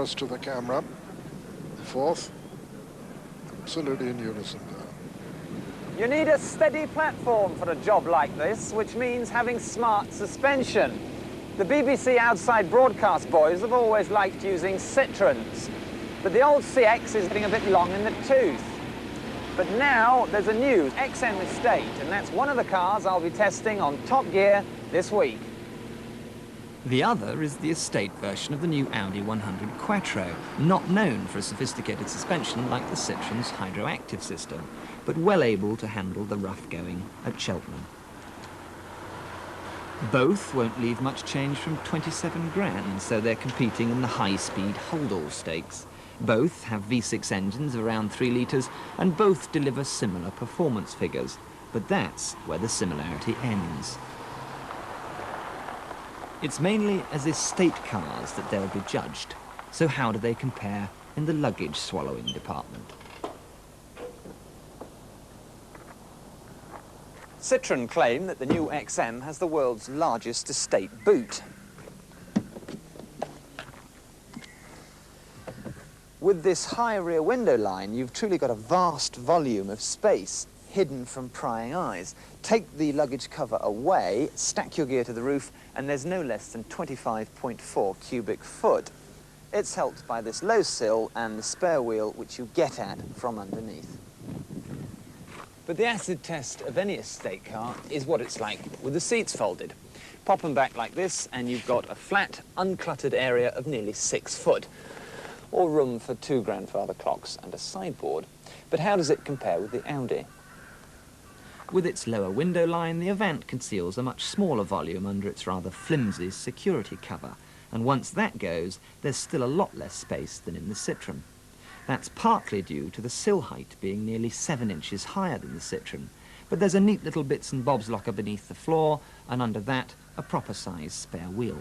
nearest to the camera. Fourth, absolutely in unison there. You need a steady platform for a job like this, which means having smart suspension. The BBC outside broadcast boys have always liked using Citroens, but the old CX is getting a bit long in the tooth. But now there's a new XM Estate, and that's one of the cars I'll be testing on Top Gear this week. The other is the estate version of the new Audi 100 Quattro, not known for a sophisticated suspension like the Citroen's hydroactive system, but well able to handle the rough going at Cheltenham. Both won't leave much change from 27 grand, so they're competing in the high-speed hold-all stakes. Both have V6 engines of around 3 litres, and both deliver similar performance figures. But that's where the similarity ends. It's mainly as estate cars that they'll be judged. So how do they compare in the luggage-swallowing department? Citroen claim that the new XM has the world's largest estate boot. With this high rear window line, you've truly got a vast volume of space hidden from prying eyes. Take the luggage cover away, stack your gear to the roof, and there's no less than 25.4 cubic foot. It's helped by this low sill and the spare wheel, which you get at from underneath. But the acid test of any estate car is what it's like with the seats folded. Pop them back like this, and you've got a flat, uncluttered area of nearly 6 foot, or room for 2 grandfather clocks and a sideboard. But how does it compare with the Audi? With its lower window line, the Avant conceals a much smaller volume under its rather flimsy security cover, and once that goes, there's still a lot less space than in the Citroen. That's partly due to the sill height being nearly 7 inches higher than the Citroen, but there's a neat little bits and bobs locker beneath the floor, and under that, a proper-sized spare wheel.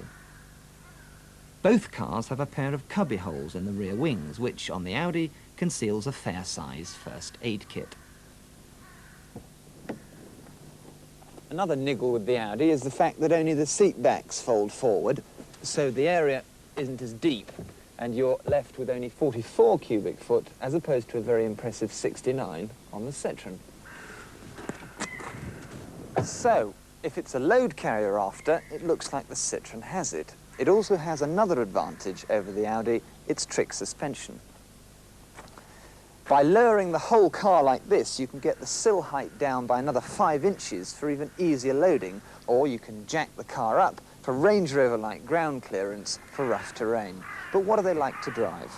Both cars have a pair of cubby holes in the rear wings, which, on the Audi, conceals a fair-size first aid kit. Another niggle with the Audi is the fact that only the seat backs fold forward, so the area isn't as deep, and you're left with only 44 cubic foot, as opposed to a very impressive 69 on the Citroen. So, if it's a load carrier after, it looks like the Citroen has it. It also has another advantage over the Audi, its trick suspension. By lowering the whole car like this, you can get the sill height down by another 5 inches for even easier loading, or you can jack the car up for Range Rover-like ground clearance for rough terrain. But what do they like to drive?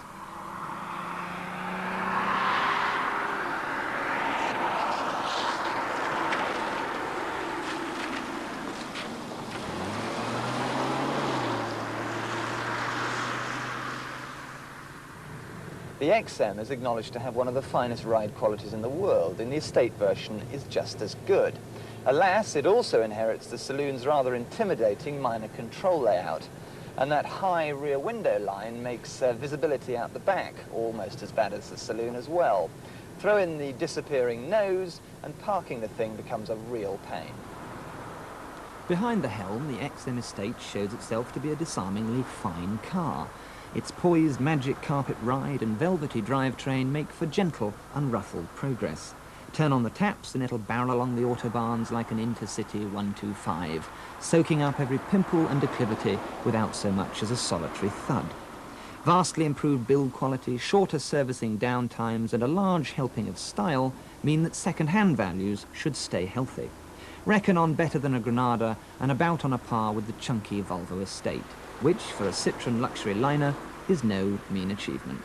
The XM is acknowledged to have one of the finest ride qualities in the world, and the estate version is just as good. Alas, it also inherits the saloon's rather intimidating minor control layout, and that high rear window line makes visibility out the back almost as bad as the saloon as well. Throw in the disappearing nose, and parking the thing becomes a real pain. Behind the helm, the XM Estate shows itself to be a disarmingly fine car. Its poised magic carpet ride and velvety drivetrain make for gentle, unruffled progress. Turn on the taps and it'll barrel along the autobahns like an Intercity 125, soaking up every pimple and declivity without so much as a solitary thud. Vastly improved build quality, shorter servicing downtimes, and a large helping of style mean that second-hand values should stay healthy. Reckon on better than a Granada and about on a par with the chunky Volvo Estate, which, for a Citroen luxury liner, is no mean achievement.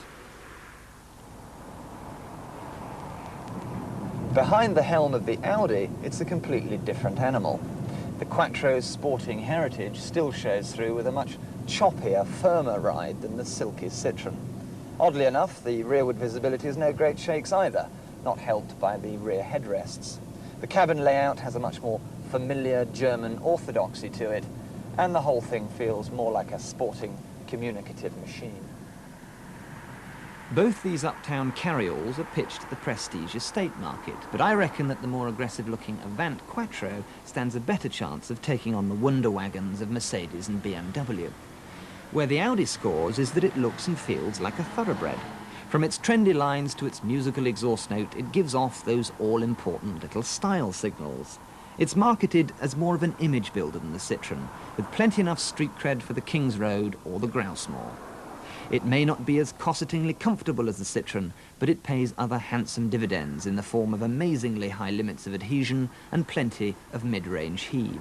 Behind the helm of the Audi, it's a completely different animal. The Quattro's sporting heritage still shows through with a much choppier, firmer ride than the silky Citroen. Oddly enough, the rearward visibility is no great shakes either, not helped by the rear headrests. The cabin layout has a much more familiar German orthodoxy to it, and the whole thing feels more like a sporting, communicative machine. Both these uptown carryalls are pitched at the prestige estate market, but I reckon that the more aggressive-looking Avant Quattro stands a better chance of taking on the wonder wagons of Mercedes and BMW. Where the Audi scores is that it looks and feels like a thoroughbred. From its trendy lines to its musical exhaust note, it gives off those all-important little style signals. It's marketed as more of an image builder than the Citroen, with plenty enough street cred for the King's Road or the Grousemoor. It may not be as cossetingly comfortable as the Citroen, but it pays other handsome dividends in the form of amazingly high limits of adhesion and plenty of mid-range heave.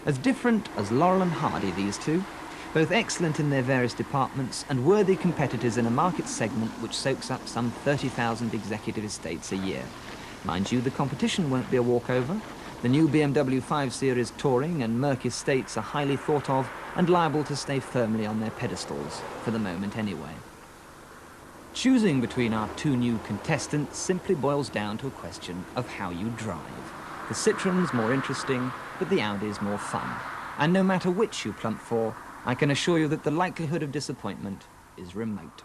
As different as Laurel and Hardy, these two, both excellent in their various departments and worthy competitors in a market segment which soaks up some 30,000 executive estates a year. Mind you, the competition won't be a walkover. The new BMW 5 Series Touring and Merc estates are highly thought of and liable to stay firmly on their pedestals, for the moment anyway. Choosing between our two new contestants simply boils down to a question of how you drive. The Citroen's more interesting, but the Audi's more fun. And no matter which you plump for, I can assure you that the likelihood of disappointment is remote.